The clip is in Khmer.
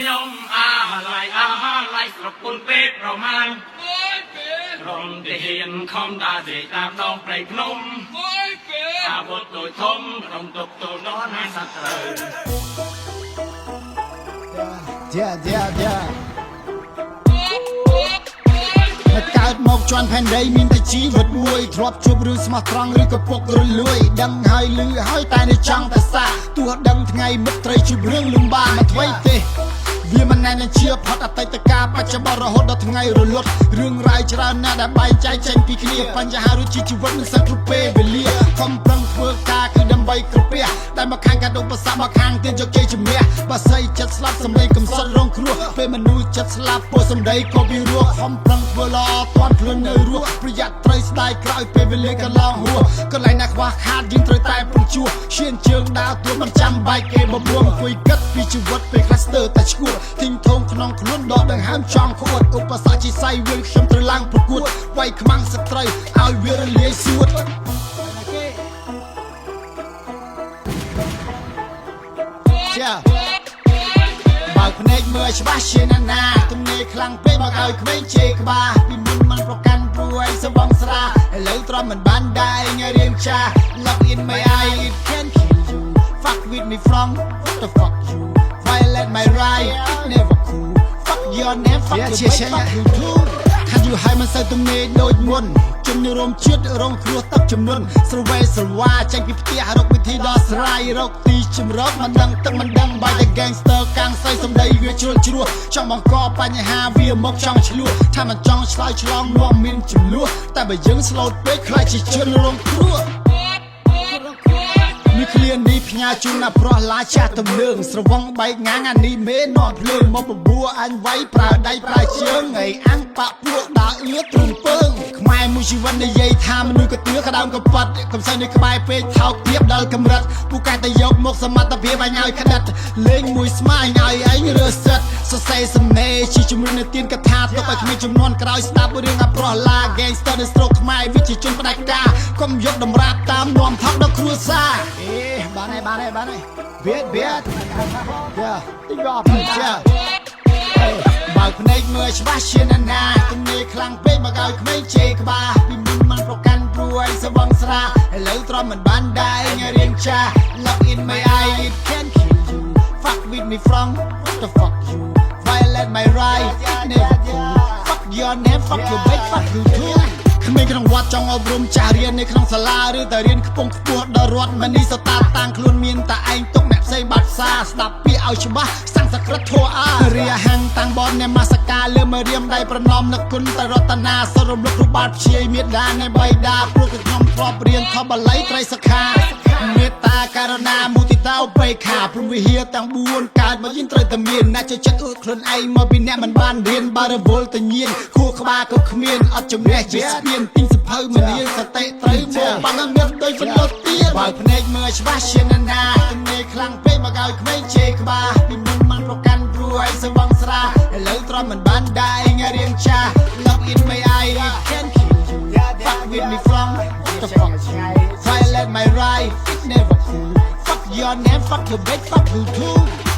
ยมอะไรกระปุนเป็ดประมาณรมเตียนคอมตาเสียตามน้องไปพนมอาบทตัวทมรมตกตัวนอนให้สัตว์เลยเกิดមកជាន់ផែនដីមានតែជីវិតមួយធ្លាប់ជួបរឿងស្មោះត្រង់ឬក៏ពុករលួយដឹងហើយឮហើយតែនៅចង់តែសាទោះដឹងថ្ងៃមិត្តត្រីជួបរឿងលំបាកមកធ្វើទេវាមិនណែនឹងជាផុតអតីតកាលបច្ចុប្បន្នរហូតដល់ថ្ងៃរលត់រឿងរ៉ាវច្រើនណាស់ដែលបែងចែកចេញពីគ្នាបញ្ហារួចជាជីវិតមិនសិតគ្រប់ពេលវេលាខំប្រឹងធ្វើការគឺដើម្បីក្រពះតែមកខាងកាដូបសាមកខាងទៀតយកជ័យជំនះបើស្អីចិត្តស្លាប់សម្លេងកំសត់រងគ្រោះពេលមនុស្សចិត្តស្លាប់ពោះសម្ដីក៏វារស់ខំប្រឹងធ្វើល្អទាន់ខ្លួននៅរស់ប្រយ័ត្នត្រូវស្ដាយក្រោយពេលវេលាកន្លងហួរកន្លែងណាខ្វះខាតយើងត្រូវតែពឹងជួឈានជើងដើរទួមិនចាំបែកគេបបួងអង្គុយគិតពីជីវិតពេលខ្លះស្ទើរតែឈួតទីងធំក្នុងខ្លួនដកដង្ហើមចង់ខួតឧបសគ្គជាសៃវាខ្ញុំត្រូវឡើងប្រកួតវាយខ្មាំងស្ត្រីឲ្យវារលាយសួតបើកភ្នែកមើលច្បាស់ជាណាទំនេរខ្លាំងពេកមកឲ្យក្មេងជេរក្បាលពីមុនមិនប្រកាន់ព្រួយសបងស្រាឥឡូវទ្រាំមិនបានដែរញ៉ារៀងចា Lock in my eye it can kill you Fuck with me from what the fuck you Violate my right it never cool Fuck your name fuck your bitch fuck you too ខាត់ you ឲ្យមិនសូវទំនេរដូចមុនជំនឿរោមជាតិរងគ្រោះទឹកចំនួនស្រវេស្រវាចេញពីផ្ទះរកវិធីដោះស្រាយរកទីជំរកមិនដឹងទឹកមិនដឹងបាយតែ gangster កាំងស្អីសំដីវាជ្រុលជ្រោះចង់បង្កបញ្ហាវាមកចង់ឆ្លោះថាមិនចង់ឆ្លើយឆ្លងនាំមានចំនួនតែបើយើងស្លូតពេកខ្លាចជាជនរងគ្រោះនេះឃ្លានេះផ្ញើជូនណាប្រុសឡាចាស់ទំនើងស្រវងបែកងាងអានេះមេនាំភ្លើងមកបបួអញវាយប្រើដៃប្រើជើងឯអាំងបាក់ពួកដើរអឿទ្រង់ពើងខ្មែរមួយជីវិតនិយាយថាមនុស្សក៏ទឿក្តៅក៏ប៉ាត់កំសែងនេះក្បែរពេកថោកទៀតដល់កម្រិតពូកែតែយកមកសមត្ថភាពអញឲ្យក្តិតលេងមួយស្មាញឲ្យឯងរើសិតសរសេរសំណេរជាជំរឿននៅទៀនកថាទុកឲ្យក្មេងចំនួនក្រោយស្ដាប់រឿងអាប្រុសឡា gangster នៅស្រុកខ្មែរវិជាជនផ្ដាច់ការកុំយកតម្រាបតាមនាំថោកដល់គ្រួសារបានហើយវៀតទីកប់ចាបើកភ្នែកមើលច្បាស់ជាណាទំនេរខ្លាំងពេកមកឲ្យក្មេងជេរក្បាលពីមុនមិនប្រកាន់ព្រួយសបងស្រាឥឡូវទ្រាំមិនបានដែរញ៉ារៀងចា Lock in my eye it can kill you Fuck with me from what the fuck you Violate my right it never cool Fuck your name fuck your bitch fuck you tooក្មេងក្នុងវត្តចង់អប់រំចាស់រៀននៅក្នុងសាលាឬតែរៀនខ្ពង់ខ្ពស់ដល់រដ្ឋមនីសតាតាំងខ្លួនមានតែឯងទុកអ្នកផ្សេងបាត់ផ្សាស្ដាប់ពាក្យឲ្យច្បាស់សង្សក្រិតធัวអារាហាំងតាំងបននៃមាសកាលើមើរៀមដៃប្រណំនឹកគុណតែរតនាសរំលឹកគ្រូបាតព្យាយមេដានៃបៃតាព្រោះខ្ញុំធ្លាប់រៀនខបល័យត្រីសខាមេត្តាករណាមុទិតាឧបេក្ខាព្រមវិហារទាំង4កើតមកយើងត្រូវតែមានអ្នកចូលចិត្តអួតខ្លួនឯងមកពីអ្នកមិនបានរៀនបើរវល់តែញៀនខួរក្បាលក៏គ្មានអត់ចំណេះជាស្ពានទិញសភៅមនាសតិត្រូវមកបានមានដូចចន្លត់ទៀតបើភ្នែកមើលច្បាស់ជាណាទំនេរខ្លាំងពេកមកឲ្យក្មេងជេរក្បាលពីមុនមិនប្រកាន់ព្រួយសបងស្រាឥឡូវទ្រាំមិនបានដែរញ៉ារៀងចា Lock in my eye it can kill you Fuck with me from what the fuck you Violate my right it never cool Fuck your name fuck your bitch fuck you too